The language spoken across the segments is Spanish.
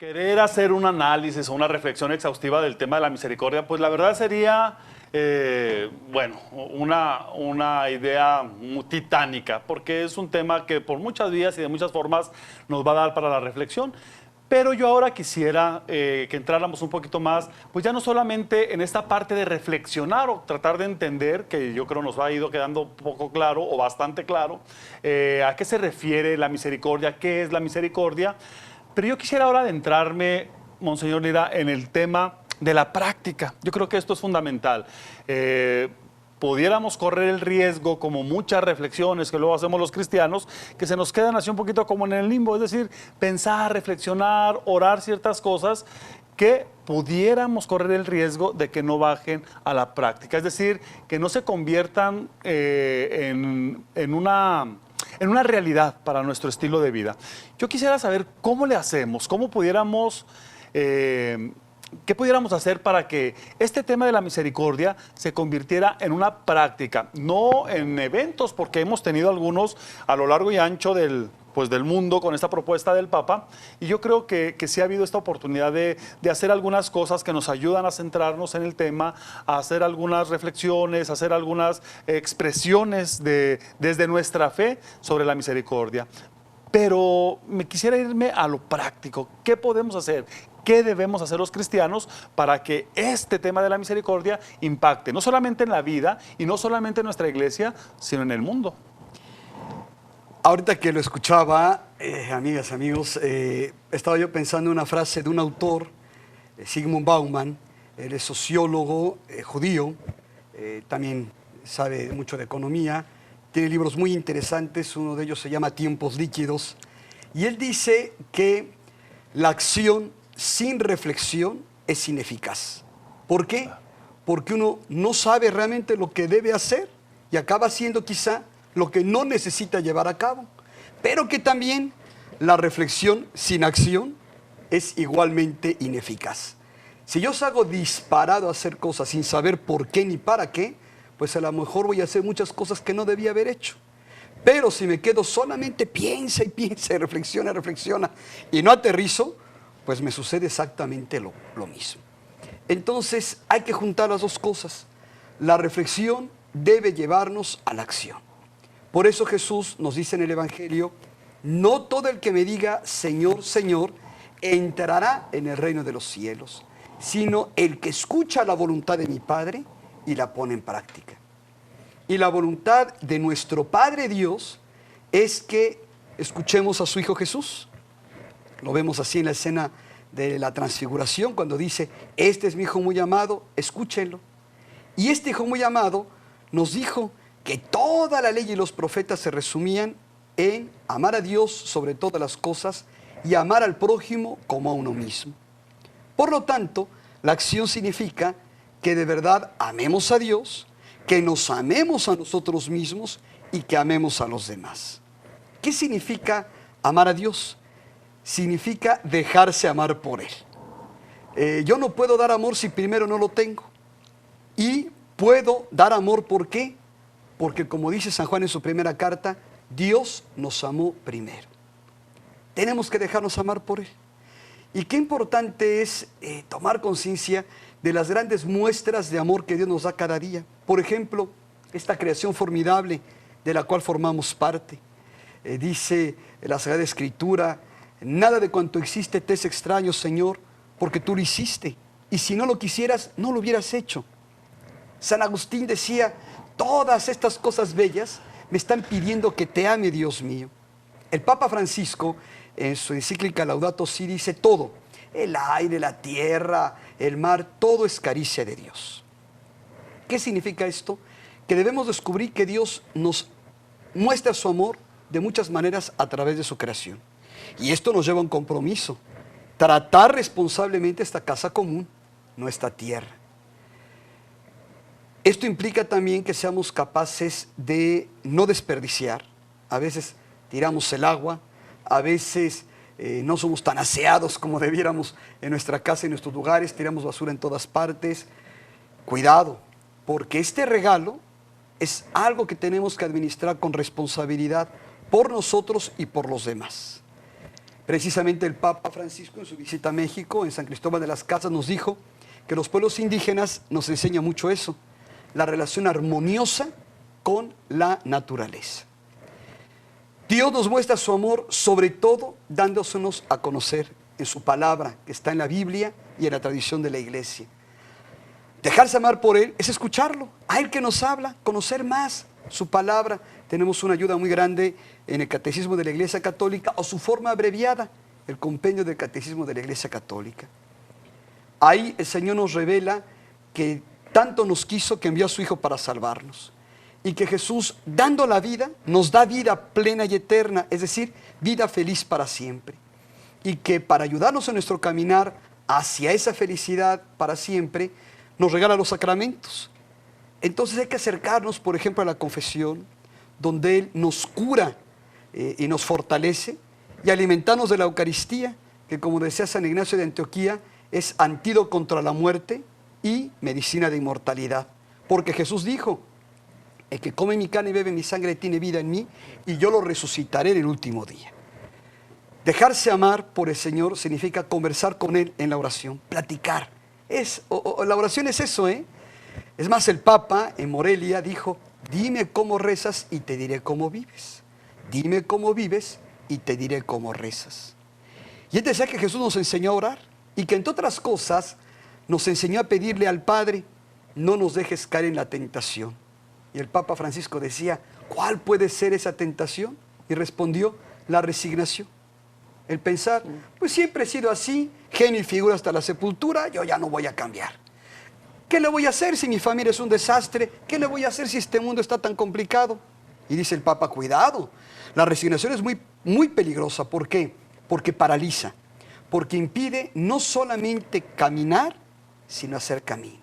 Querer hacer un análisis o una reflexión exhaustiva del tema de la misericordia, pues la verdad sería, bueno, una idea muy titánica, porque es un tema que por muchas vías y de muchas formas nos va a dar para la reflexión. Pero yo ahora quisiera que entráramos un poquito más, pues ya no solamente en esta parte de reflexionar o tratar de entender, que yo creo nos ha ido quedando poco claro o bastante claro, a qué se refiere la misericordia, qué es la misericordia. Pero yo quisiera ahora adentrarme, Monseñor Lira, en el tema de la práctica. Yo creo que esto es fundamental. Pudiéramos correr el riesgo, como muchas reflexiones que luego hacemos los cristianos, que se nos quedan así un poquito como en el limbo, es decir, pensar, reflexionar, orar ciertas cosas que pudiéramos correr el riesgo de que no bajen a la práctica, es decir, que no se conviertan en una realidad para nuestro estilo de vida. Yo quisiera saber cómo le hacemos, cómo pudiéramos... ¿Qué pudiéramos hacer para que este tema de la misericordia se convirtiera en una práctica? No en eventos, porque hemos tenido algunos a lo largo y ancho del mundo con esta propuesta del Papa, y yo creo que sí ha habido esta oportunidad de hacer algunas cosas que nos ayudan a centrarnos en el tema, a hacer algunas reflexiones, a hacer algunas expresiones desde nuestra fe sobre la misericordia. Pero me quisiera irme a lo práctico. ¿Qué podemos hacer? ¿Qué debemos hacer los cristianos para que este tema de la misericordia impacte no solamente en la vida y no solamente en nuestra iglesia, sino en el mundo? Ahorita que lo escuchaba, amigas, amigos, estaba yo pensando en una frase de un autor, Zygmunt Bauman. Él es sociólogo judío, también sabe mucho de economía, tiene libros muy interesantes, uno de ellos se llama Tiempos líquidos, y él dice que la acción sin reflexión es ineficaz. ¿Por qué? Porque uno no sabe realmente lo que debe hacer y acaba haciendo quizá lo que no necesita llevar a cabo. Pero que también la reflexión sin acción es igualmente ineficaz. Si yo salgo disparado a hacer cosas sin saber por qué ni para qué, pues a lo mejor voy a hacer muchas cosas que no debía haber hecho. Pero si me quedo solamente piensa y piensa y reflexiona y no aterrizo, pues me sucede exactamente lo mismo. Entonces hay que juntar las dos cosas. La reflexión debe llevarnos a la acción. Por eso Jesús nos dice en el Evangelio, no todo el que me diga Señor, Señor, entrará en el reino de los cielos, sino el que escucha la voluntad de mi Padre y la pone en práctica. Y la voluntad de nuestro Padre Dios es que escuchemos a su Hijo Jesús. Lo vemos así en la escena de la transfiguración, cuando dice, este es mi Hijo muy amado, escúchenlo. Y este Hijo muy amado nos dijo que toda la ley y los profetas se resumían en amar a Dios sobre todas las cosas y amar al prójimo como a uno mismo. Por lo tanto, la acción significa que de verdad amemos a Dios, que nos amemos a nosotros mismos y que amemos a los demás. ¿Qué significa amar a Dios? Significa dejarse amar por Él. Yo no puedo dar amor si primero no lo tengo. Y puedo dar amor, ¿por qué? Porque como dice San Juan en su primera carta, Dios nos amó primero. Tenemos que dejarnos amar por Él. Y qué importante es tomar conciencia de las grandes muestras de amor que Dios nos da cada día. Por ejemplo, esta creación formidable de la cual formamos parte. Dice la Sagrada Escritura, nada de cuanto existe te es extraño, Señor, porque tú lo hiciste. Y si no lo quisieras, no lo hubieras hecho. San Agustín decía, todas estas cosas bellas me están pidiendo que te ame, Dios mío. El Papa Francisco, en su encíclica Laudato Si, dice todo. El aire, la tierra, el mar, todo es caricia de Dios. ¿Qué significa esto? Que debemos descubrir que Dios nos muestra su amor de muchas maneras a través de su creación. Y esto nos lleva a un compromiso. Tratar responsablemente esta casa común, nuestra tierra. Esto implica también que seamos capaces de no desperdiciar. A veces tiramos el agua, a veces no somos tan aseados como debiéramos en nuestra casa y en nuestros lugares, tiramos basura en todas partes. Cuidado, porque este regalo es algo que tenemos que administrar con responsabilidad por nosotros y por los demás. Precisamente el Papa Francisco en su visita a México, en San Cristóbal de las Casas, nos dijo que los pueblos indígenas nos enseña mucho eso, la relación armoniosa con la naturaleza. Dios nos muestra su amor, sobre todo dándonos a conocer en su palabra, que está en la Biblia y en la tradición de la iglesia. Dejarse amar por Él es escucharlo, a Él que nos habla, conocer más su palabra. Tenemos una ayuda muy grande en el Catecismo de la Iglesia Católica, o su forma abreviada, el Compendio del Catecismo de la Iglesia Católica. Ahí el Señor nos revela que tanto nos quiso que envió a su Hijo para salvarnos. Y que Jesús, dando la vida, nos da vida plena y eterna, es decir, vida feliz para siempre. Y que para ayudarnos en nuestro caminar hacia esa felicidad para siempre, nos regala los sacramentos. Entonces hay que acercarnos, por ejemplo, a la confesión, donde Él nos cura y nos fortalece, y alimentarnos de la Eucaristía, que como decía San Ignacio de Antioquía, es antídoto contra la muerte y medicina de inmortalidad. Porque Jesús dijo: el que come mi carne y bebe mi sangre tiene vida en mí, y yo lo resucitaré en el último día. Dejarse amar por el Señor significa conversar con Él en la oración, platicar. La oración es eso, ¿eh? Es más, el Papa en Morelia dijo: dime cómo rezas y te diré cómo vives. Dime cómo vives y te diré cómo rezas. Y él decía que Jesús nos enseñó a orar y que, entre otras cosas, nos enseñó a pedirle al Padre: no nos dejes caer en la tentación. Y el Papa Francisco decía: ¿cuál puede ser esa tentación? Y respondió: la resignación. El pensar: pues siempre he sido así, genio y figura hasta la sepultura, yo ya no voy a cambiar. ¿Qué le voy a hacer si mi familia es un desastre? ¿Qué le voy a hacer si este mundo está tan complicado? Y dice el Papa: cuidado, la resignación es muy peligrosa. ¿Por qué? Porque paraliza, porque impide no solamente caminar, sino hacer camino.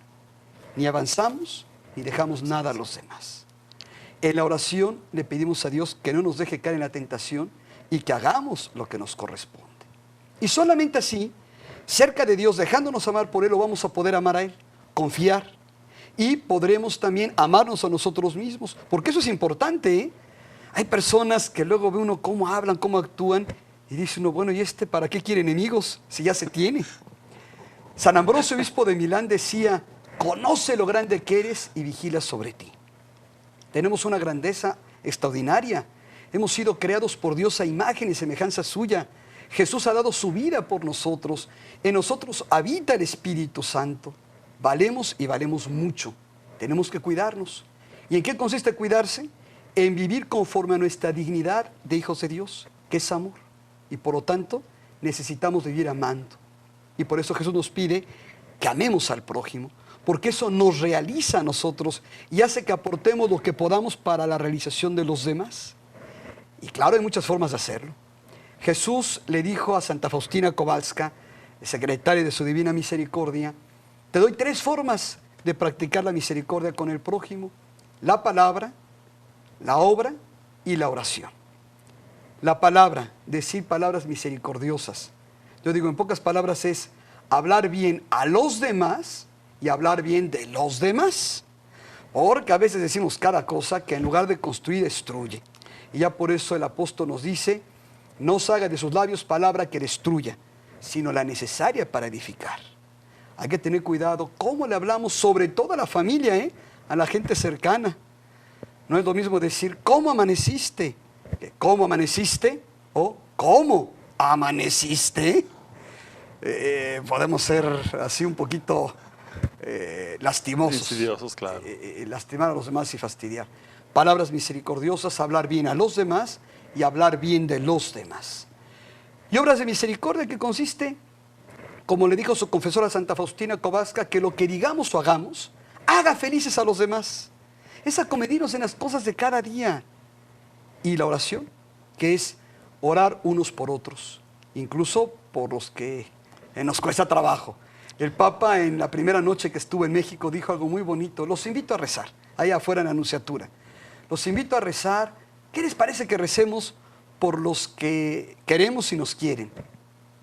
Ni avanzamos, ni dejamos nada a los demás. En la oración le pedimos a Dios que no nos deje caer en la tentación y que hagamos lo que nos corresponde. Y solamente así, cerca de Dios, dejándonos amar por Él, lo vamos a poder amar a Él, confiar. Y podremos también amarnos a nosotros mismos, porque eso es importante, ¿eh? Hay personas que luego ve uno cómo hablan, cómo actúan, y dice uno: bueno, ¿y este para qué quiere enemigos si ya se tiene? San Ambrosio, obispo de Milán, decía: conoce lo grande que eres y vigila sobre ti. Tenemos una grandeza extraordinaria. Hemos sido creados por Dios a imagen y semejanza suya. Jesús ha dado su vida por nosotros. En nosotros habita el Espíritu Santo. Valemos y valemos mucho. Tenemos que cuidarnos. ¿Y en qué consiste cuidarse? En vivir conforme a nuestra dignidad de hijos de Dios, que es amor. Y por lo tanto, necesitamos vivir amando. Y por eso Jesús nos pide que amemos al prójimo, porque eso nos realiza a nosotros y hace que aportemos lo que podamos para la realización de los demás. Y claro, hay muchas formas de hacerlo. Jesús le dijo a Santa Faustina Kowalska, secretaria de su Divina Misericordia: te doy 3 formas de practicar la misericordia con el prójimo: la palabra, la obra y la oración. La palabra, decir palabras misericordiosas. Yo digo, en pocas palabras, es hablar bien a los demás y hablar bien de los demás. Porque a veces decimos cada cosa que en lugar de construir, destruye. Y ya por eso el apóstol nos dice: no salga de sus labios palabra que destruya, sino la necesaria para edificar. Hay que tener cuidado cómo le hablamos, sobre todo a la familia, a la gente cercana. No es lo mismo decir ¿cómo amaneciste? Que ¿cómo amaneciste? O ¿cómo amaneciste? Podemos ser así un poquito lastimosos. Insidiosos, claro. Lastimar a los demás y fastidiar. Palabras misericordiosas, hablar bien a los demás y hablar bien de los demás. Y obras de misericordia, que consiste, como le dijo su confesora Santa Faustina Kowalska, que lo que digamos o hagamos haga felices a los demás. Es acomedirnos en las cosas de cada día. Y la oración, que es orar unos por otros, incluso por los que nos cuesta trabajo. El Papa, en la primera noche que estuvo en México, dijo algo muy bonito: los invito a rezar, allá afuera en la Anunciatura. Los invito a rezar. ¿Qué les parece que recemos por los que queremos y nos quieren?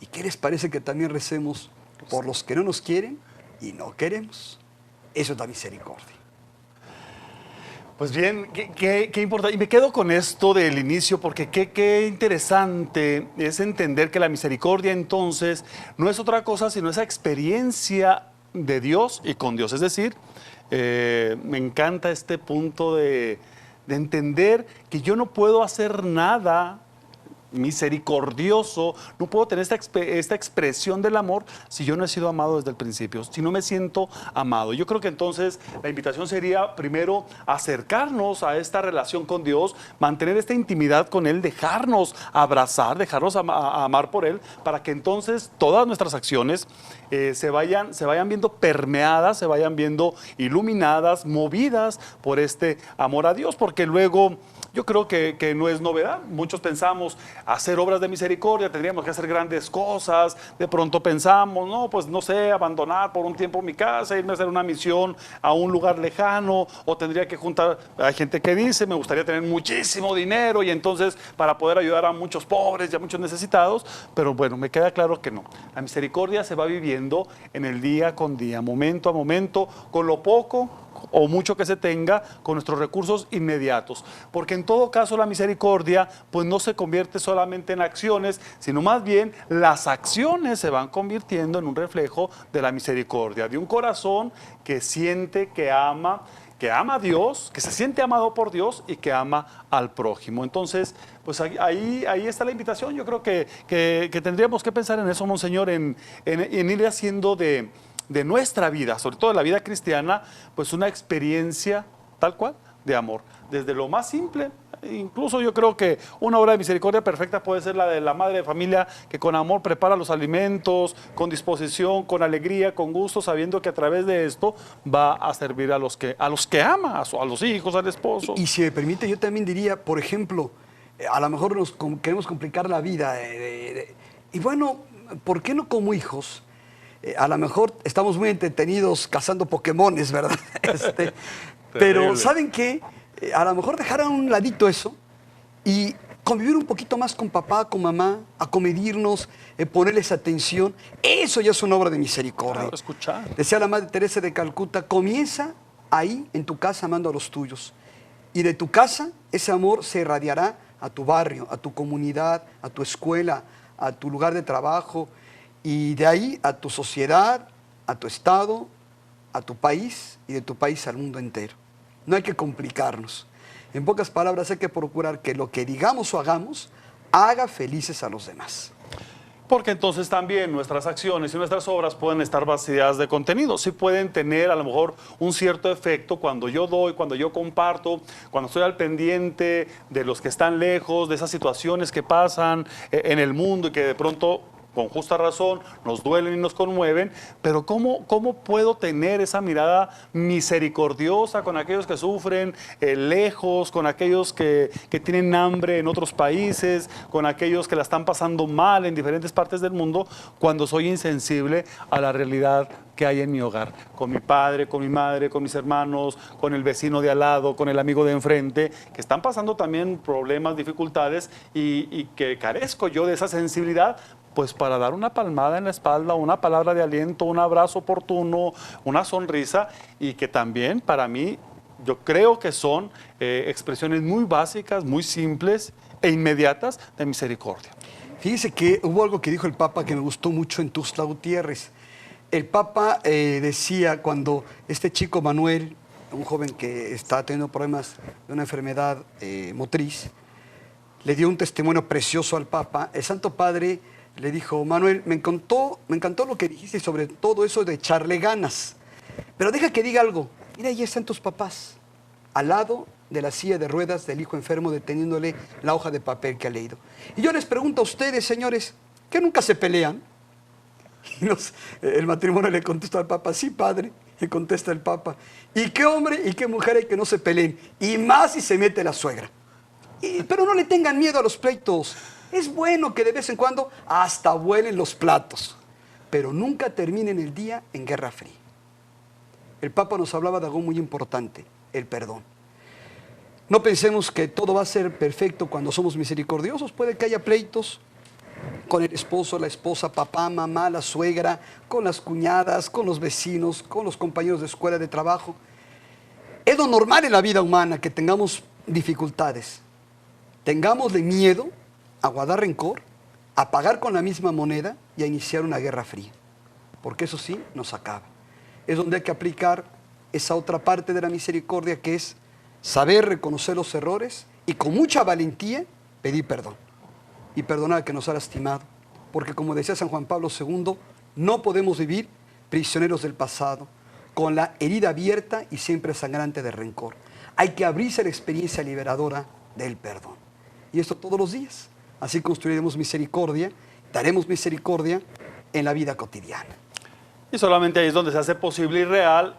¿Y qué les parece que también recemos por los que no nos quieren y no queremos? Eso es la misericordia. Pues bien, qué importante. Y me quedo con esto del inicio porque qué interesante es entender que la misericordia entonces no es otra cosa sino esa experiencia de Dios y con Dios. Es decir, me encanta este punto de entender que yo no puedo hacer nada misericordioso, no puedo tener esta expresión del amor si yo no he sido amado desde el principio, si no me siento amado. Yo creo que entonces la invitación sería primero acercarnos a esta relación con Dios, mantener esta intimidad con Él, dejarnos abrazar, dejarnos amar por Él, para que entonces todas nuestras acciones se vayan viendo permeadas, se vayan viendo iluminadas, movidas por este amor a Dios, porque luego yo creo que no es novedad. Muchos pensamos hacer obras de misericordia, tendríamos que hacer grandes cosas. De pronto pensamos, no, pues no sé, abandonar por un tiempo mi casa, irme a hacer una misión a un lugar lejano, o tendría que juntar. Hay gente que dice, me gustaría tener muchísimo dinero y entonces para poder ayudar a muchos pobres y a muchos necesitados, pero bueno, me queda claro que no. La misericordia se va viviendo en el día con día, momento a momento, con lo poco o mucho que se tenga, con nuestros recursos inmediatos, porque en todo caso la misericordia pues no se convierte solamente en acciones, sino más bien las acciones se van convirtiendo en un reflejo de la misericordia, de un corazón que siente, que ama a Dios, que se siente amado por Dios y que ama al prójimo. Entonces, pues ahí está la invitación. Yo creo que tendríamos que pensar en eso, Monseñor, en ir haciendo de nuestra vida, sobre todo de la vida cristiana, pues una experiencia tal cual de amor. Desde lo más simple, incluso yo creo que una obra de misericordia perfecta puede ser la de la madre de familia que con amor prepara los alimentos, con disposición, con alegría, con gusto, sabiendo que a través de esto va a servir a los que ama, a los hijos, al esposo. Y si me permite, yo también diría, por ejemplo, a lo mejor queremos complicar la vida. Y bueno, ¿por qué no como hijos? A lo mejor estamos muy entretenidos cazando Pokémones, ¿verdad? Pero ¿saben qué? A lo mejor dejar a un ladito eso y convivir un poquito más con papá, con mamá, acomedirnos, ponerles atención. Eso ya es una obra de misericordia. Claro, escuchar. Decía la Madre Teresa de Calcuta, comienza ahí en tu casa amando a los tuyos. Y de tu casa ese amor se irradiará a tu barrio, a tu comunidad, a tu escuela, a tu lugar de trabajo. Y de ahí a tu sociedad, a tu estado, a tu país y de tu país al mundo entero. No hay que complicarnos. En pocas palabras, hay que procurar que lo que digamos o hagamos haga felices a los demás. Porque entonces también nuestras acciones y nuestras obras pueden estar vacías de contenido. Sí pueden tener a lo mejor un cierto efecto cuando yo doy, cuando yo comparto, cuando estoy al pendiente de los que están lejos, de esas situaciones que pasan en el mundo y que de pronto, con justa razón, nos duelen y nos conmueven, pero ¿cómo puedo tener esa mirada misericordiosa con aquellos que sufren lejos, con aquellos que tienen hambre en otros países, con aquellos que la están pasando mal en diferentes partes del mundo, cuando soy insensible a la realidad que hay en mi hogar, con mi padre, con mi madre, con mis hermanos, con el vecino de al lado, con el amigo de enfrente, que están pasando también problemas, dificultades y que carezco yo de esa sensibilidad, pues para dar una palmada en la espalda, una palabra de aliento, un abrazo oportuno, una sonrisa, y que también para mí yo creo que son expresiones muy básicas, muy simples e inmediatas de misericordia. Fíjese que hubo algo que dijo el Papa que me gustó mucho en Tuxtla Gutiérrez. El Papa decía, cuando este chico Manuel, un joven que está teniendo problemas de una enfermedad motriz, le dio un testimonio precioso al Papa, el Santo Padre le dijo: Manuel, me encantó lo que dijiste sobre todo eso de echarle ganas, pero deja que diga algo. Mira, ahí están tus papás, al lado de la silla de ruedas del hijo enfermo, deteniéndole la hoja de papel que ha leído. Y yo les pregunto a ustedes, señores, ¿que nunca se pelean? Y el matrimonio le contesta al Papa: sí, padre. Y contesta el Papa: ¿y qué hombre y qué mujer hay que no se peleen? Y más si se mete la suegra. Pero no le tengan miedo a los pleitos. Es bueno que de vez en cuando hasta vuelen los platos, pero nunca terminen el día en guerra fría. El Papa nos hablaba de algo muy importante: el perdón. No pensemos que todo va a ser perfecto cuando somos misericordiosos. Puede que haya pleitos con el esposo, la esposa, papá, mamá, la suegra, con las cuñadas, con los vecinos, con los compañeros de escuela, de trabajo. Es lo normal en la vida humana, que tengamos dificultades. Tengámosle miedo a guardar rencor, a pagar con la misma moneda y a iniciar una guerra fría. Porque eso sí nos acaba. Es donde hay que aplicar esa otra parte de la misericordia, que es saber reconocer los errores y con mucha valentía pedir perdón. Y perdonar al que nos ha lastimado. Porque como decía San Juan Pablo II, no podemos vivir prisioneros del pasado, con la herida abierta y siempre sangrante de rencor. Hay que abrirse a la experiencia liberadora del perdón. Y esto todos los días. Así construiremos misericordia, daremos misericordia en la vida cotidiana. Y solamente ahí es donde se hace posible y real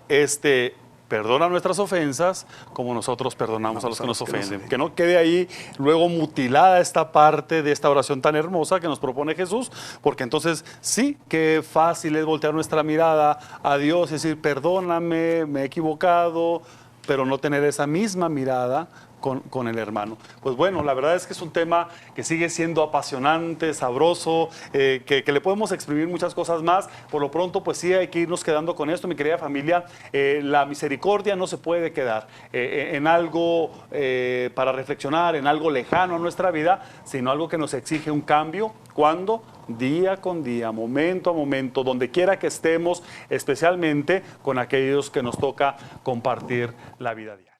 perdona nuestras ofensas como nosotros perdonamos a los que nos ofenden. Que no quede ahí luego mutilada esta parte de esta oración tan hermosa que nos propone Jesús, porque entonces sí, qué fácil es voltear nuestra mirada a Dios y decir, perdóname, me he equivocado, pero no tener esa misma mirada con el hermano. Pues bueno, la verdad es que es un tema que sigue siendo apasionante, sabroso, que le podemos exprimir muchas cosas más. Por lo pronto, pues sí hay que irnos quedando con esto, mi querida familia. La misericordia no se puede quedar en algo para reflexionar, en algo lejano a nuestra vida, sino algo que nos exige un cambio. ¿Cuándo? Día con día, momento a momento, donde quiera que estemos, especialmente con aquellos que nos toca compartir la vida diaria.